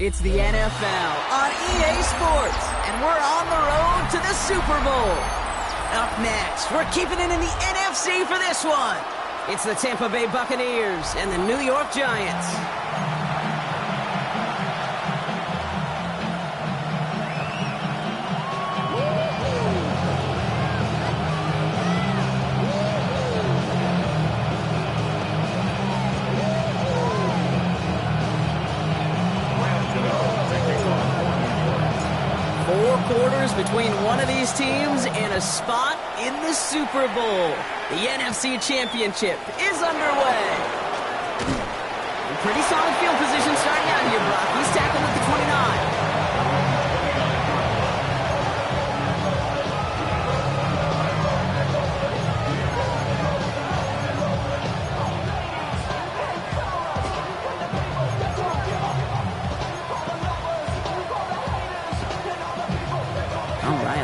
It's the NFL on EA Sports, and we're on the road to the Super Bowl. Up next, we're keeping it in the NFC for this one. It's the Tampa Bay Buccaneers and the New York Giants. 4 quarters between one of these teams and a spot in the Super Bowl. The NFC Championship is underway. Pretty solid field position starting out here, Brock. He's tackled at the 29.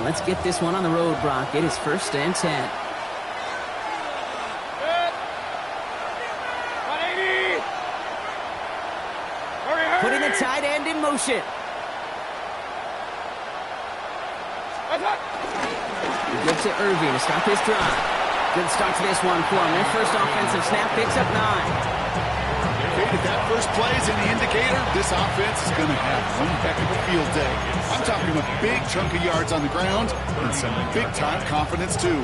Let's get this one on the road, Brock. It is 1st and 10. Putting the tight end in motion. Good to Irving to start this drive. Good start to this one for him. Their first offensive snap picks up 9. If that first play is any indicator, this offense is going to have one heck of a field day. I'm talking a big chunk of yards on the ground and some big-time confidence, too.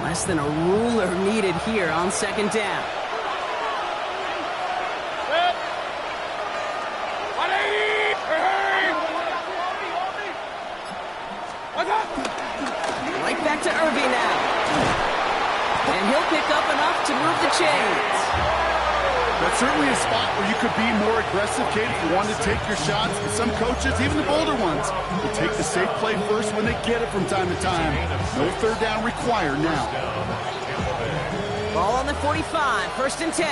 Less than a ruler needed here on 2nd down. Right back to Irving now. And he'll pick up enough to move the chains. That's certainly a spot where you could be more aggressive, Kate, if you wanted to take your shots. And some coaches, even the bolder ones, will take the safe play first when they get it from time to time. No 3rd down required now. Ball on the 45, 1st and 10.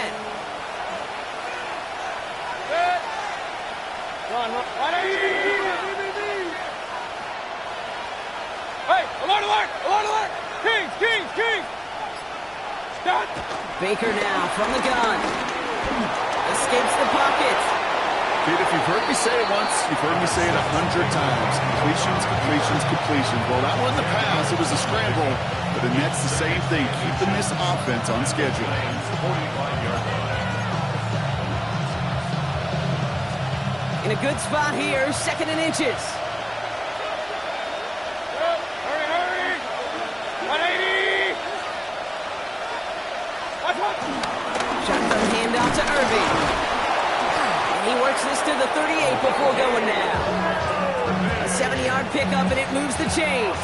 Hey, alert, alert, alert, alert! Kings, Kings, Kings! Stop! Baker now from the gun. Escapes the pocket. Kid, if you've heard me say it once, you've heard me say it 100 times. Completions, completions, completions. Well, that wasn't a pass, it was a scramble. But the Nets, the same thing, keeping this offense on schedule. In a good spot here, 2nd and inches. Shotgun handoff to Irving. And he works this to the 38 before going down. A 70-yard pickup, and it moves the chains.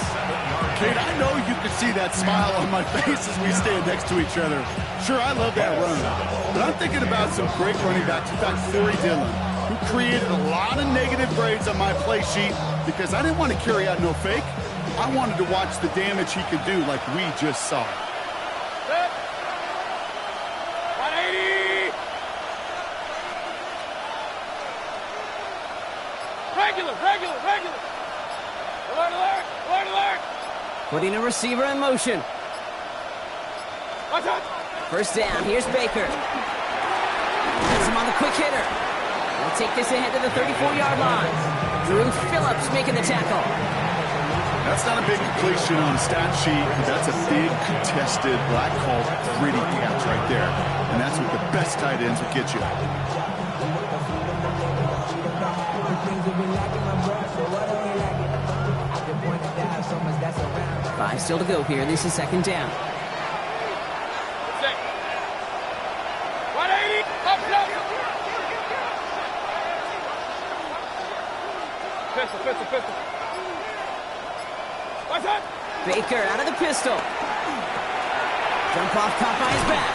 Kate, I know you can see that smile on my face as we stand next to each other. Sure, I love that run. But I'm thinking about some great running backs. In fact, Corey Dillon, who created a lot of negative grades on my play sheet because I didn't want to carry out no fake. I wanted to watch the damage he could do like we just saw. Regular. Alert, alert, alert, alert. Putting a receiver in motion. Watch out. 1st down, here's Baker. Gets him on the quick hitter. They'll take this ahead to the 34-yard line. Drew Phillips making the tackle. That's not a big completion on a stat sheet, but that's a big contested, what I call gritty catch right there. And that's what the best tight ends will get you. 5 still to go here. This is 2nd down. 180. Up. Pistol. Watch out. Baker out of the pistol. Jump off, caught by his back.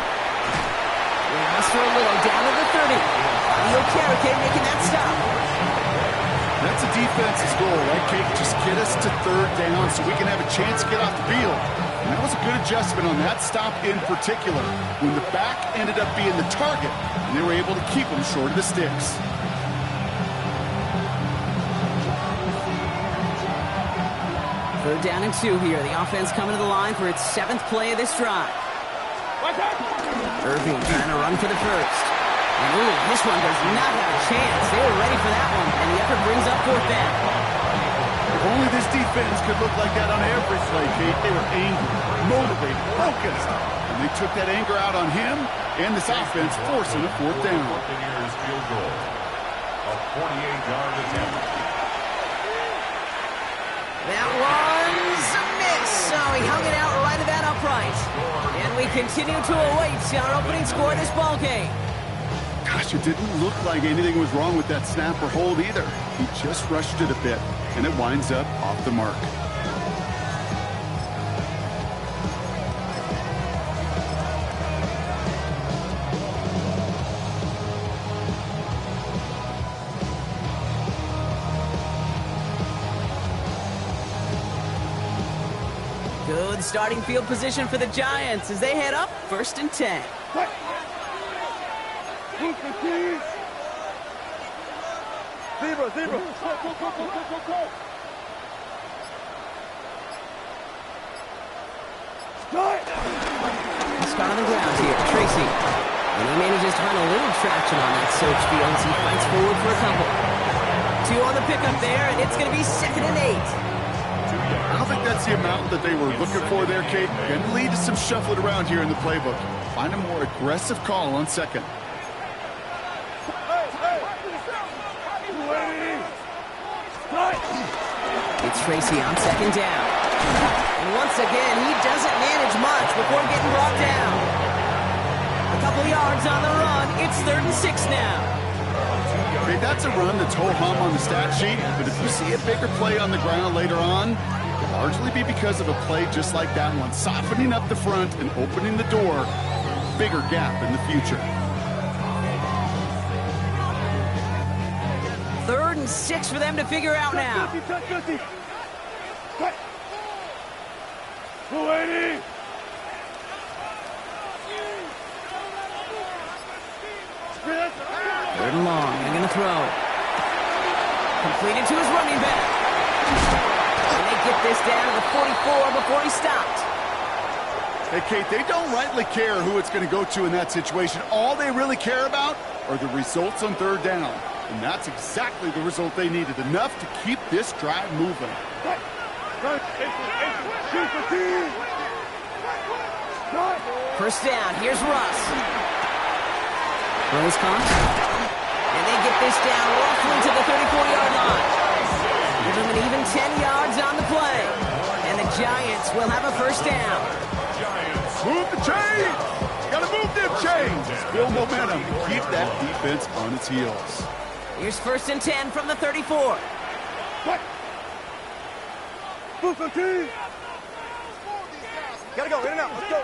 Last for a little, down to the 30. Fabio Carrique making that stop. That's a defense's goal, right, Kate? Just get us to 3rd down so we can have a chance to get off the field. And that was a good adjustment on that stop in particular, when the back ended up being the target, and they were able to keep him short of the sticks. Third down and 2 here. The offense coming to the line for its 7th play of this drive. Irving trying to run for the first. And ooh, this one does not have a chance. They were ready for that one, and the effort brings up 4th down. If only this defense could look like that on every play, Kate. They were angry, motivated, focused. And they took that anger out on him and this offense, forcing a 4th down. Buccaneers field goal. A 48-yard attempt. That one's a miss. So he hung it out right at that upright. And we continue to await our opening score of this ball game. Gosh, it didn't look like anything was wrong with that snap or hold either. He just rushed it a bit, and it winds up off the mark. Good starting field position for the Giants as they head up 1st and 10. Zebra. Go. Scott on the ground here, Tracy. And he manages to find a little traction on that search field as he fights forward for a couple. 2 on the pickup there, and it's going to be 2nd and 8. I don't think that's the amount that they were looking for there, Kate. Going to lead to some shuffling around here in the playbook. Find a more aggressive call on 2nd. It's Tracy on 2nd down. And once again, he doesn't manage much before getting brought down. A couple yards on the run. It's 3rd and 6 now. Okay, that's a run that's ho-hum on the stat sheet, but if you see a bigger play on the ground later on, it'll largely be because of a play just like that one, softening up the front and opening the door, bigger gap in the future. 3rd and 6 for them to figure out now. Third and long, they're going to throw. Completed to his running back. And they get this down to the 44 before he stopped. Hey, Kate, they don't rightly care who it's going to go to in that situation. All they really care about are the results on 3rd down. And that's exactly the result they needed, enough to keep this drive moving. First down, here's Russ. Rose comes. And they get this down roughly to the 34-yard line. Give them an even 10 yards on the play. And the Giants will have a 1st down. Move the chains! Gotta move them chains! Build momentum and keep that defense on its heels. Here's 1st and 10 from the 34. Gotta go, in and out, let's go.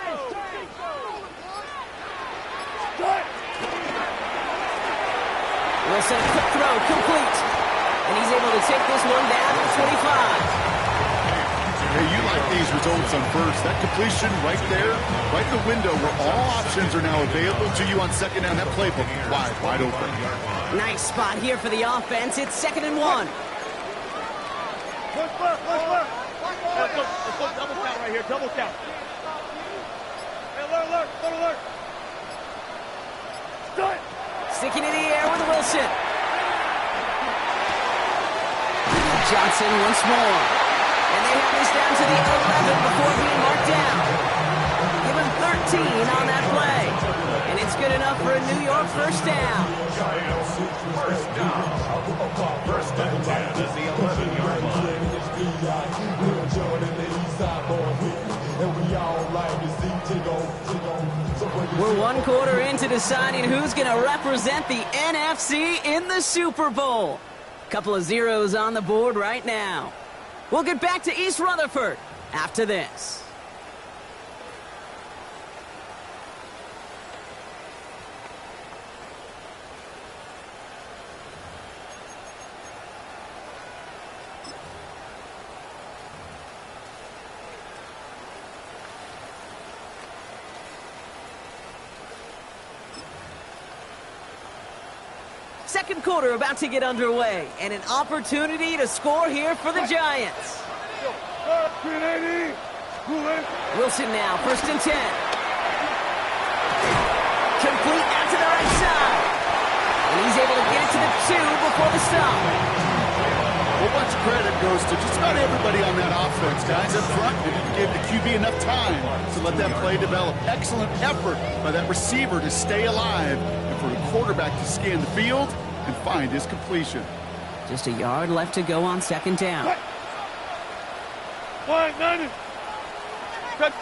Wilson, quick throw, complete. And he's able to take this one down to 25. Hey, you like these results on 1st. That completion right there, right in the window where all options are now available to you on 2nd down. That playbook wide open. Nice spot here for the offense. It's 2nd and 1. Let's go double count right here, double count. Hey, alert. Start. Sticking in the air with Wilson. Johnson once more. And they have this down to the 11 before being marked down. Give him 13 on that play. And it's good enough for a New York 1st down. First down. 1st and 10 is the 11-yard line. We're 1 quarter into deciding who's going to represent the NFC in the Super Bowl. Couple of zeros on the board right now. We'll get back to East Rutherford after this. Second quarter about to get underway, and an opportunity to score here for the Giants. Wilson now, 1st and 10. Complete out to the right side. And he's able to get to the 2 before the stop. Well, much credit goes to just about everybody on that offense. Guys up front, they didn't give the QB enough time to let that play develop. Excellent effort by that receiver to stay alive and for the quarterback to scan the field and find his completion. Just a yard left to go on 2nd down. 190. Cut.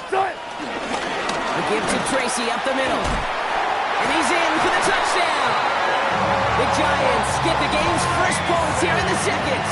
Start. The give to Tracy up the middle. And he's in for the touchdown. The Giants get the game's first points here in the 2nd.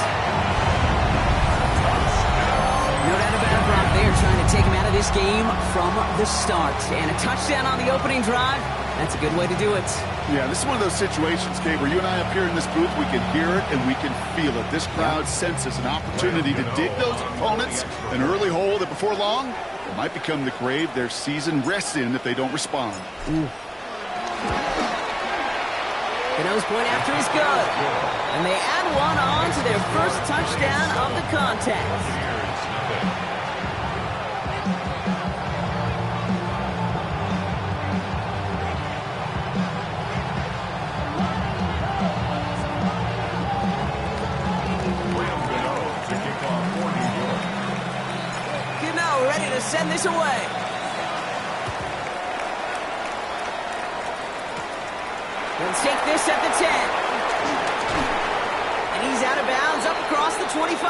No doubt about it, Brock. They are trying to take him out of this game from the start. And a touchdown on the opening drive, that's a good way to do it. Yeah, this is one of those situations, Kate, where you and I up here in this booth, we can hear it and we can feel it. This crowd senses an opportunity to dig those opponents an early hole that before long, it might become the grave their season rests in if they don't respond. Cano's point after is good. And they add one on to their first touchdown of the contest. Cano ready to send this away. Let's take this at the 10. And he's out of bounds up across the 25.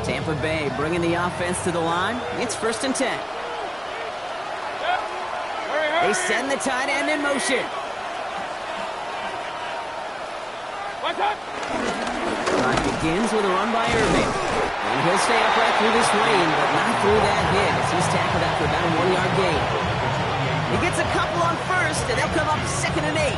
Tampa Bay bringing the offense to the line. It's 1st and 10. They send the tight end in motion. Drive begins with a run by Irving. And he'll stay upright through this rain, but not through that hit as he's tackled after about a 1-yard gain. He gets a couple on 1st, and they'll come up 2nd and 8.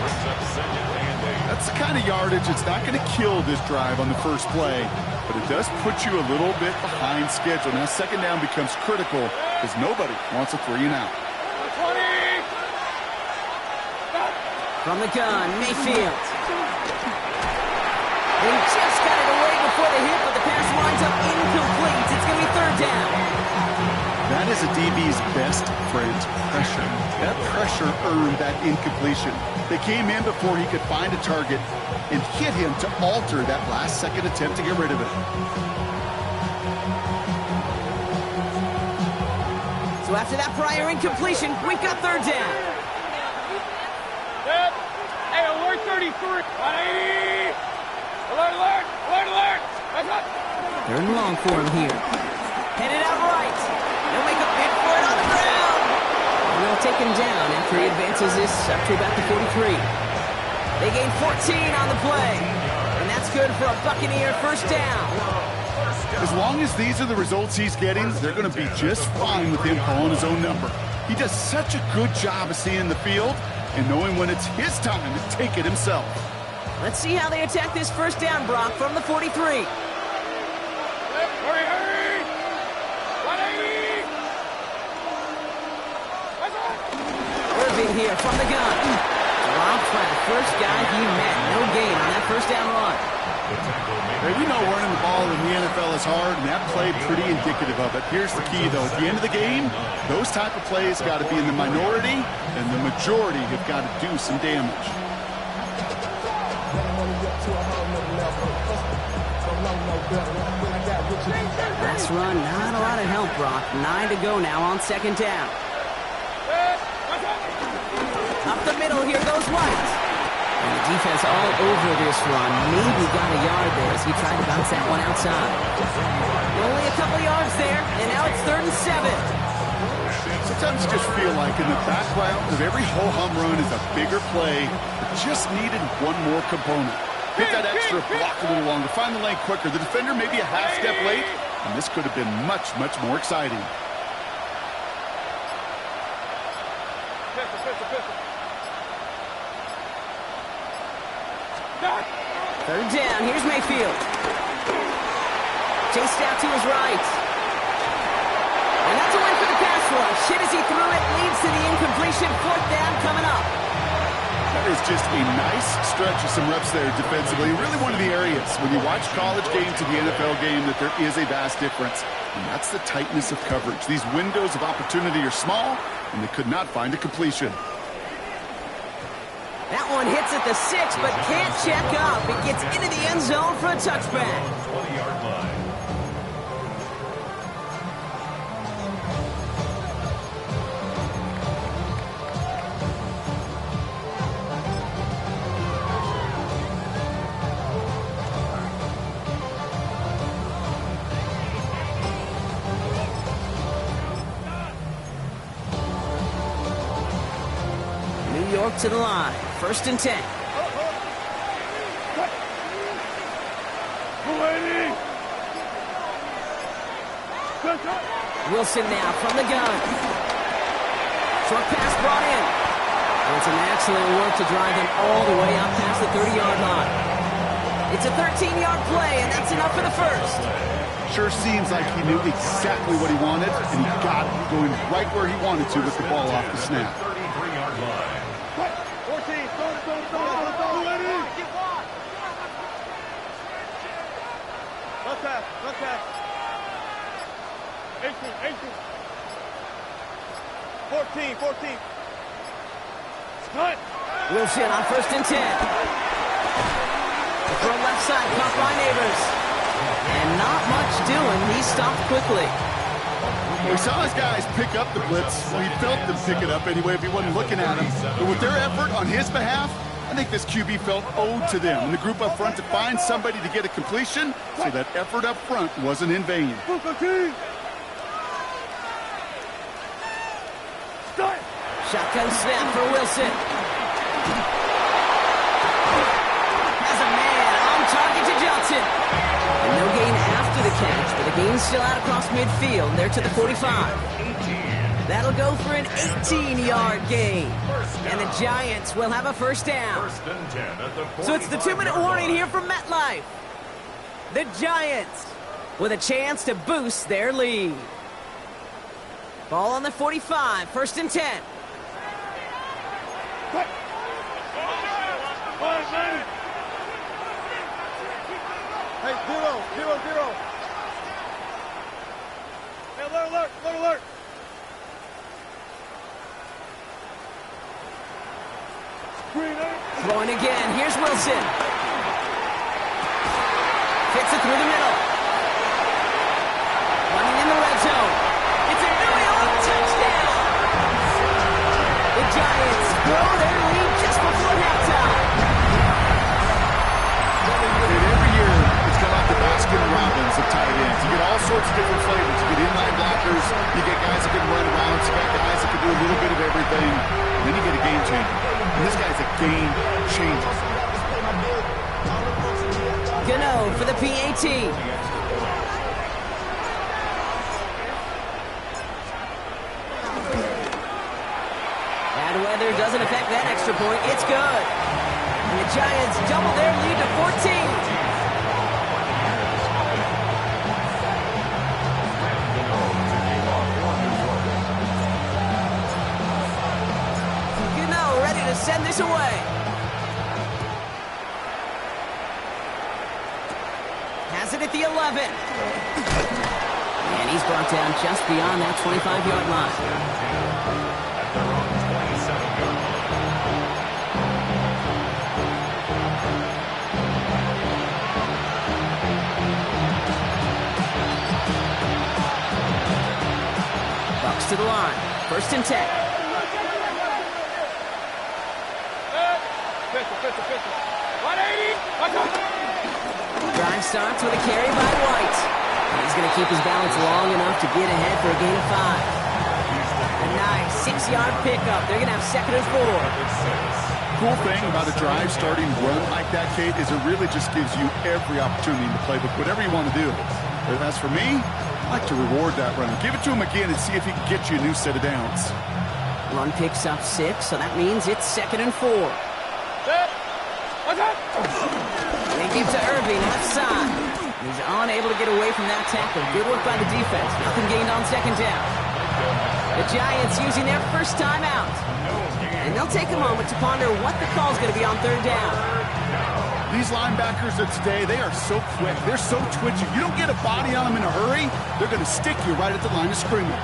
That's the kind of yardage it's not going to kill this drive on the first play, but it does put you a little bit behind schedule. Now 2nd down becomes critical because nobody wants a 3 and out. From the gun, Mayfield. They just got it away before the hit, but the pass winds up incomplete. It's going to be 3rd down. That is a DB's best friend, pressure. That pressure earned that incompletion. They came in before he could find a target and hit him to alter that last-second attempt to get rid of it. So after that prior incompletion, we've got 3rd down. Hey, alert 33. 180. Alert. 3rd and long for him here. Headed out right. They'll make a bid for it on the ground. And they'll take him down after he advances this up to about the 43. They gain 14 on the play. And that's good for a Buccaneer 1st down. As long as these are the results he's getting, they're going to be just fine with him calling his own number. He does such a good job of seeing the field and knowing when it's his time to take it himself. Let's see how they attack this 1st down, Brock, from the 43. Hurry. 180. Irving here from the gun. Dropped by the first guy he met. No gain on that 1st down run. Hey, we know running the ball in the NFL is hard, and that play pretty indicative of it. Here's the key, though. At the end of the game, those type of plays got to be in the minority, and the majority have got to do some damage. Last run, not a lot of help, Brock. 9 to go now on 2nd down. Up the middle, here goes White. And the defense all over this run. Maybe got a yard there as he tried to bounce that one outside. Only a couple yards there, and now it's 3rd and 7. Sometimes you just feel like in the background of every ho-hum run is a bigger play that just needed one more component. Hit that extra block a little longer, find the lane quicker. The defender maybe a half step late, and this could have been much, much more exciting. Third down, here's Mayfield. Chased out to his right. And that's a win for the pass rush. Hit as he threw it, leads to the incompletion. Fourth down coming up. That is just a nice stretch of some reps there defensively. Really one of the areas when you watch college game to the NFL game that there is a vast difference. And that's the tightness of coverage. These windows of opportunity are small, and they could not find a completion. That one hits at the 6, but can't check up. It gets into the end zone for a touchback. 20-yard line. New York to the line. First and 10. Wilson now from the gun. Short pass brought in. And it's an excellent work to drive him all the way up past the 30-yard line. It's a 13-yard play, and that's enough for the first. Sure seems like he knew exactly what he wanted, and he got it going right where he wanted to with the ball off the snap. 33-yard line. 14, Left half. 18. 14. Cut. Wilson on first and 10. The throw left side, caught by Neighbors. And not much doing. He stopped quickly. We saw his guys pick up the blitz. Well, he felt them pick it up anyway if he wasn't looking at him. But with their effort on his behalf, I think this QB felt owed to them and the group up front to find somebody to get a completion, so that effort up front wasn't in vain. Shotgun snap for Wilson. Has a man on target to Johnson. And no gain after the catch, but the gain's still out across midfield. They're to the 45. That'll go for an 18-yard gain. And the Giants will have a first down. So it's the 2-minute warning here from MetLife. The Giants with a chance to boost their lead. Ball on the 45, first and 10. Hey, 0. Hey, alert. Throwing again. Here's Wilson. Fits it through the middle. Running in the red zone. It's a New York touchdown. The Giants grow their lead just before halftime. And every year, it's got like the Baskin-Robbins of tight ends. You get all sorts of different flavors. You get inline blockers. You get guys that can run routes. You got guys that can do a little bit of everything. And then you get a game changer. And this guy's a game changer. Gano for the PAT. Bad weather doesn't affect that extra point. It's good. And the Giants double their lead to 14. Ready to send this away. Has it at the 11. And he's brought down just beyond that 25-yard line. Bucks to the line. First and 10. Drive starts with a carry by White. He's going to keep his balance long enough to get ahead for a gain of 5. A nice 6-yard pickup. They're going to have second and 4. Cool thing about a drive starting run like that, Kate, is it really just gives you every opportunity in the playbook, whatever you want to do. But as for me, I like to reward that runner. Give it to him again and see if he can get you a new set of downs. Run picks up 6, so that means it's 2nd and 4. They give to Irving, left side. He's unable to get away from that tackle. Good work by the defense. Nothing gained on 2nd down. The Giants using their first timeout. And they'll take a moment to ponder what the call's going to be on 3rd down. These linebackers of today, they are so quick. They're so twitchy. You don't get a body on them in a hurry, they're going to stick you right at the line of scrimmage.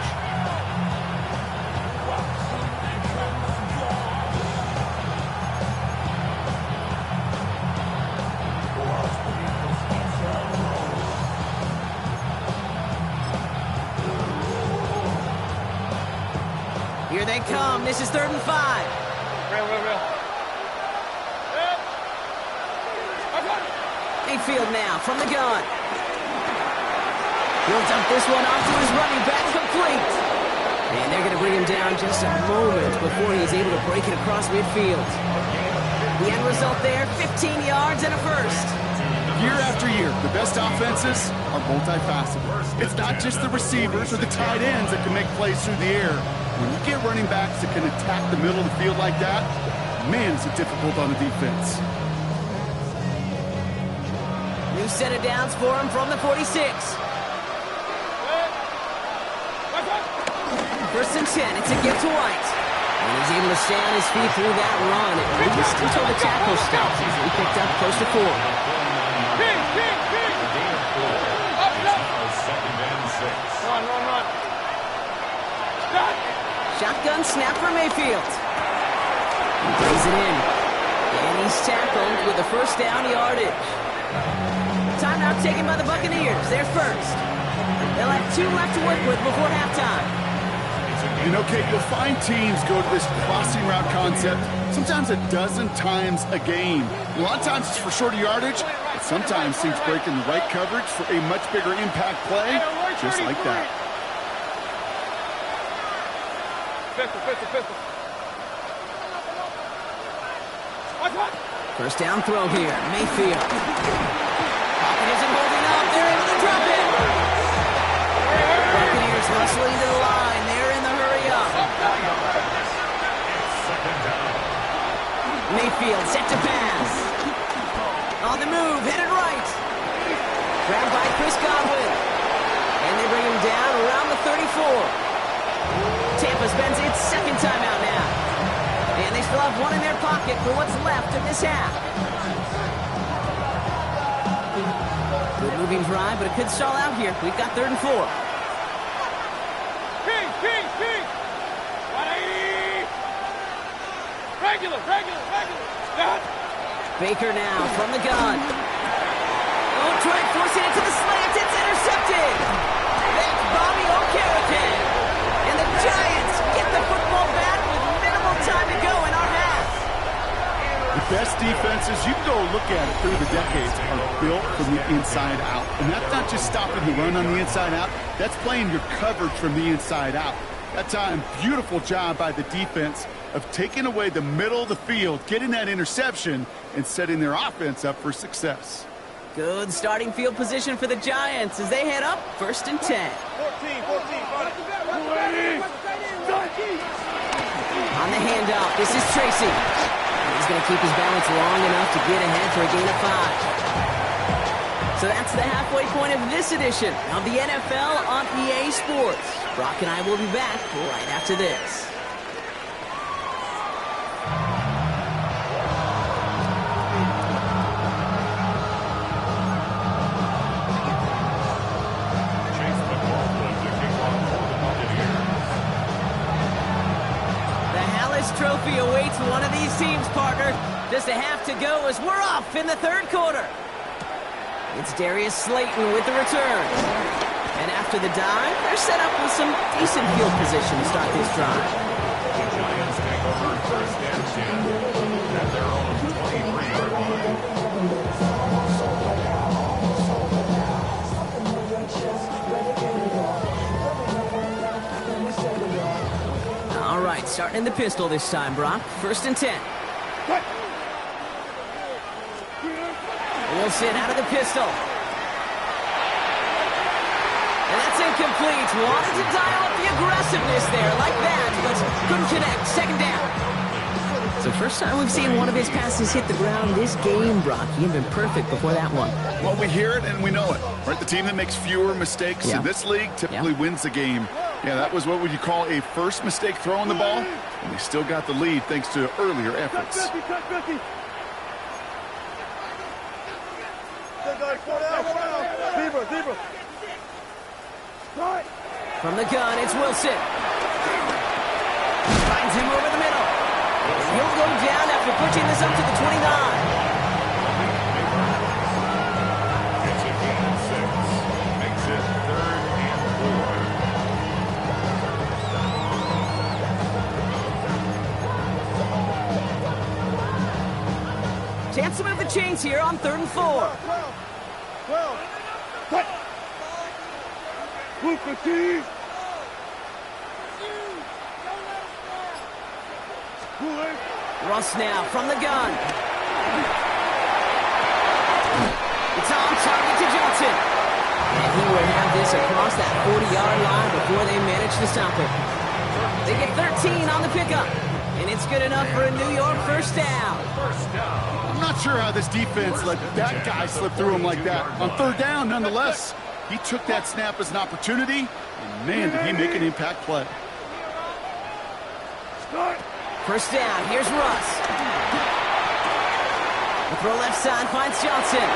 Here they come. This is 3rd and 5. Real. Mayfield now from the gun. He'll dump this one off to his running back, complete. And they're going to bring him down just a moment before he's able to break it across midfield. The end result there, 15 yards and a first. Year after year, the best offenses are multifaceted. It's not just the receivers or the tight ends that can make plays through the air. When you get running backs that can attack the middle of the field like that, man, is it difficult on the defense. New set of downs for him from the 46. 1st and 10, it's a gift to White. And he's able to stay on his feet through that run, at least until the tackle stops. He picked up close to 4. Run. Shotgun snap for Mayfield. He plays it in. And he's tackled with the 1st down yardage. Timeout taken by the Buccaneers. They're first. They'll have 2 left to work with before halftime. You know, Kate, you'll find teams go to this crossing route concept sometimes a dozen times a game. A lot of times it's for shorter yardage, but sometimes teams break in the right coverage for a much bigger impact play, just like that. Pistol. 1st down throw here. Mayfield. Pocket isn't holding up. They're able to drop it. Buccaneers hustling to the line. They're in the hurry up. Mayfield set to pass. On the move, headed right. Grabbed by Chris Godwin. And they bring him down around the 34. Tampa spends its 2nd timeout now. And they still have 1 in their pocket for what's left of this half. Good moving drive, but it could stall out here. We've got 3rd and 4. King. 180. Regular. Done. Baker now from the gun. Oh, try forcing it to the slant. It's intercepted. That's Bobby O'Carrican. And the Giants get the football back with minimal time to go in our half. The best defenses, you can go look at it through the decades, are built from the inside out. And that's not just stopping the run on the inside out. That's playing your coverage from the inside out. That time, beautiful job by the defense of taking away the middle of the field, getting that interception, and setting their offense up for success. Good starting field position for the Giants as they head up 1st and 10. 14. On the handoff, this is Tracy. He's going to keep his balance long enough to get ahead for a gain of 5. So that's the halfway point of this edition of the NFL on EA Sports. Brock and I will be back right after this. Trophy awaits one of these teams, partner. Just a half to go as we're off in the 3rd quarter. It's Darius Slayton with the return. And after the dive, they're set up with some decent field position to start this drive. The Giants take over 1st and 10 at their own 23-yard line. All right, starting in the pistol this time, Brock. 1st and 10. Wilson out of the pistol. And that's incomplete. Wanted to dial up the aggressiveness there like that, but couldn't connect. Second down. So first time we've seen one of his passes hit the ground this game, Brock. He had been perfect before that one. Well, we hear it and we know it, right? The team that makes fewer mistakes in this league typically wins the game. Yeah, that was what would you call a first mistake throwing the ball, and they still got the lead thanks to earlier efforts. From the gun, it's Wilson. Finds him over the middle. He'll go down after pushing this up to the 29. It's a gain of 6. Makes it 3rd and 4. Chance to move the chains here on 3rd and 4. 12. Cut. Move the team. Russ now from the gun. It's on target to Johnson. And he will have this across that 40-yard line before they manage to stop it. They get 13 on the pickup. And it's good enough for a New York first down. I'm not sure how this defense let that guy slip through him like that. On 3rd down, nonetheless, he took that snap as an opportunity, and man, did he make an impact play. First down, here's Russ. The throw left side finds Johnson.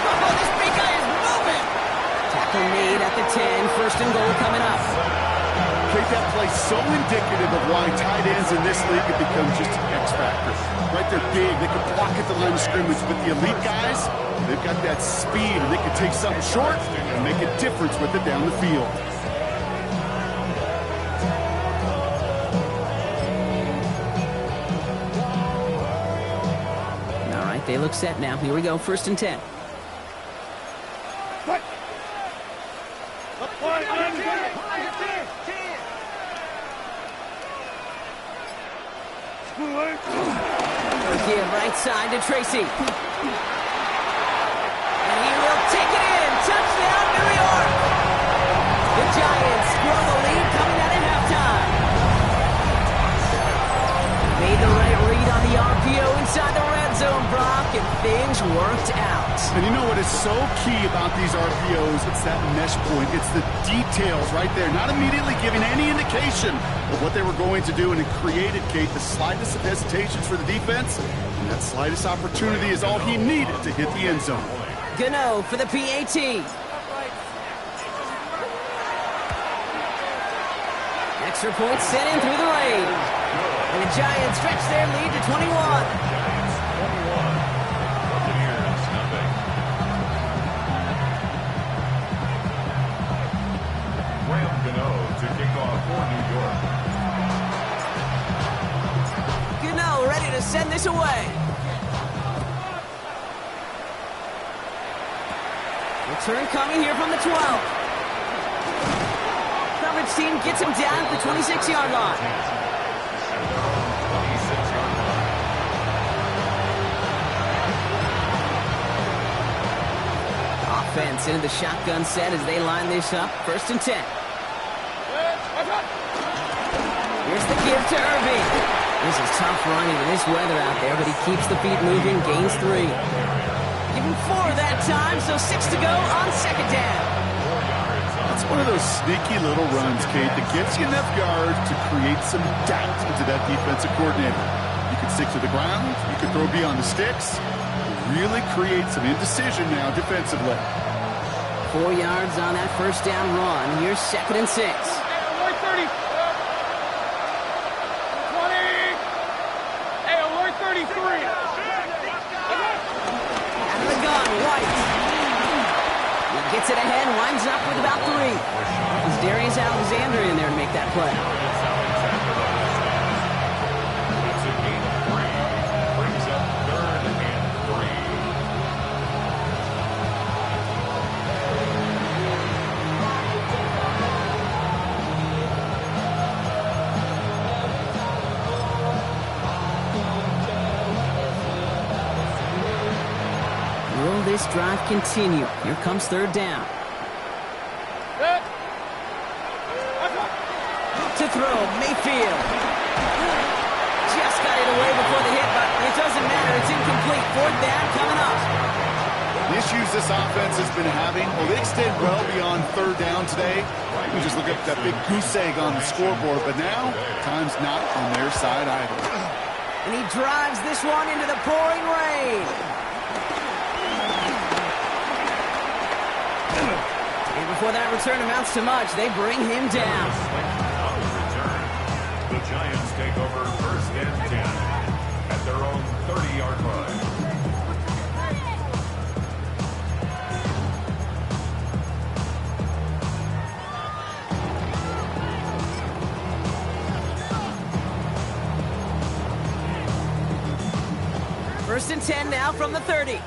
Oh, this big guy is moving. Tackle made at the 10, 1st and goal coming up. Kate, that play so indicative of why tight ends in this league have become just an X factor. Right, they're big, they can block at the line of scrimmage, but the elite guys, they've got that speed, and they can take something short and make a difference with it down the field. They look set now. Here we go, 1st and 10. Give right side to Tracy. And he will take it in. Touchdown, New York. The Giants grow the lead coming out at halftime. Made the right read on the RPO inside the red zone, Brock, and things worked out. And you know what is so key about these RPOs? It's that mesh point. It's the details right there. Not immediately giving any indication of what they were going to do, and it created, Kate, the slightest of hesitations for the defense. And that slightest opportunity is all he needed to hit the end zone. Gano for the PAT. Extra point sent in through the lane. And the Giants stretch their lead to 21. Giants 21. Buccaneers nothing. Graham Gano to kick off for New York. Gano ready to send this away. Return coming here from the 12. Coverage team gets him down at the 26-yard line. 26-yard line. Offense into the shotgun set as they line this up. 1st and 10. Here's the give to Irving. This is tough running in this weather out there, but he keeps the feet moving, gains 3. Give him 4 that time, so 6 to go on 2nd down. It's one of those sneaky little runs, Kate, that gives you enough yards to create some doubt into that defensive coordinator. You can stick to the ground, you can throw beyond the sticks, really create some indecision now defensively. 4 yards on that 1st down run. Here's 2nd and 6. 30. 20. Hey, alert 33. Out of the gun, White. He gets it ahead, winds up with about 3. It's Darius Alexander in there to make that play. It's a gain of 3. Brings up 3rd and 3. this drive continue? Here comes third down. To throw, Mayfield. Just got it away before the hit, but it doesn't matter. It's incomplete. Fourth down coming up. The issues this offense has been having, well, they extend well beyond third down today. You just look at that big goose egg on the scoreboard, but now time's not on their side either. And he drives this one into the pouring rain. And before that return amounts to much, they bring him down. On the return, the Giants take over first and 10 at their own 30-yard line. First and 10 now from the 30.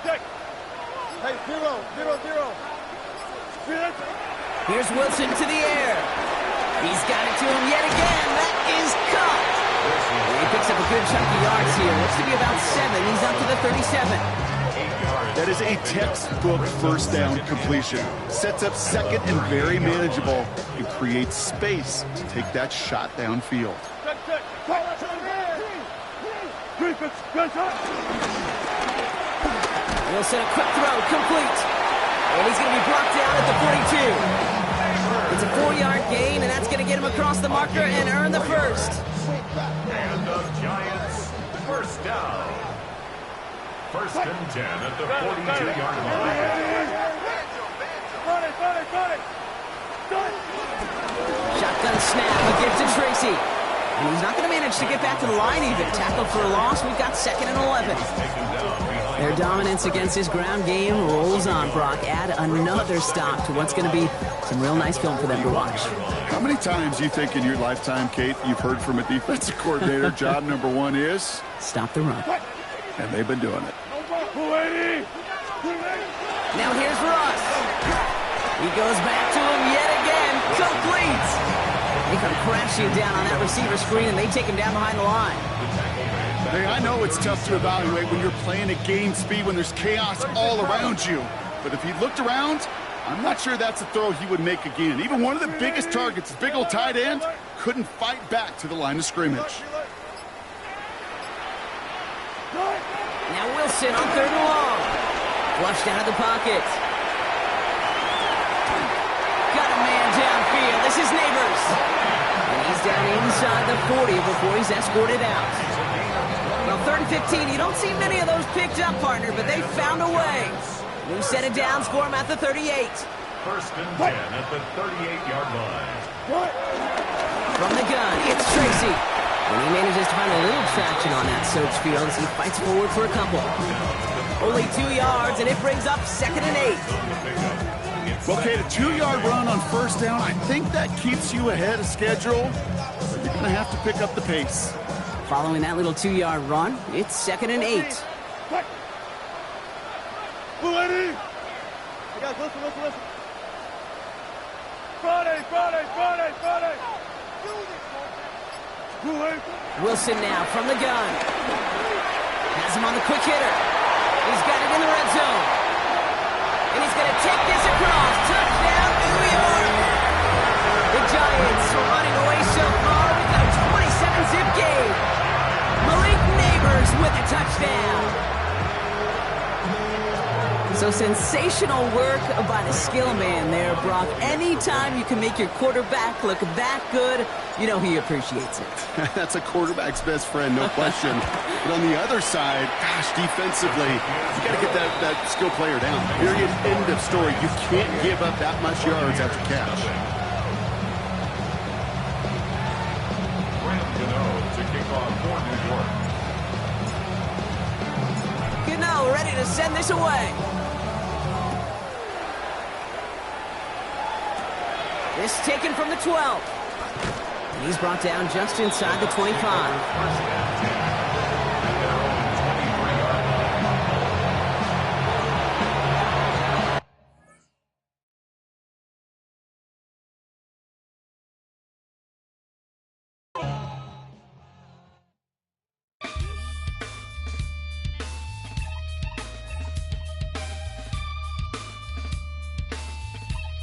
Check. Hey, 0. Here's Wilson to the air. He's got it to him yet again. That is caught. He picks up a good chunk of yards here. Looks to be about 7. He's up to the 37. That is a textbook first down completion. Sets up second and very manageable and creates space to take that shot downfield. Wilson, a quick throw, complete. And he's going to be brought down at the 42. It's a 4-yard gain, and that's going to get him across the marker and earn the first. And the Giants, first down. First and 10 at the 42-yard line. Shotgun snap, a gift to Tracy. And he's not going to manage to get back to the line even. Tackled for a loss, we've got second and 11. Their dominance against his ground game rolls on, Brock. Add another stop to what's going to be some real nice film for them to watch. How many times do you think in your lifetime, Kate, you've heard from a defensive coordinator, job number one is? Stop the run. And they've been doing it. Now here's Russ. He goes back to him yet again. Complete. They come crashing down on that receiver screen, and they take him down behind the line. Hey, I know it's tough to evaluate when you're playing at game speed, when there's chaos all around you. But if he looked around, I'm not sure that's a throw he would make again. Even one of the biggest targets, his big old tight end, couldn't fight back to the line of scrimmage. Now Wilson on third and long. Flushed out of the pocket. Got a man downfield. This is Neighbors. And he's down inside the 40 before he's escorted out. Well, third and 15. You don't see many of those picked up, partner, but they found a way. New set of downs for him at the 38. First and 10 at the 38-yard line. From the gun, it's Tracy. And he manages to find a little traction on that search field as he fights forward for a couple. Only 2 yards, and it brings up second and 8. Okay, the 2-yard run on first down, I think that keeps you ahead of schedule. But you're going to have to pick up the pace. Following that little 2-yard run, it's second and 8. Hey guys, listen. Friday. Wilson now from the gun. Has him on the quick hitter. He's got it in the red zone. And he's going to take this across. Touchdown, New York. The Giants are running away so far with a 27-zip game. Malik Neighbors with a touchdown. So sensational work by the skill man there, Brock. Anytime you can make your quarterback look that good, you know he appreciates it. That's a quarterback's best friend, no question. But on the other side, gosh, defensively, you got to get that skill player down. Period, end of story. You can't give up that much yards after catch. To kick off for New York. Gano ready to send this away. This taken from the 12. And he's brought down just inside the 25.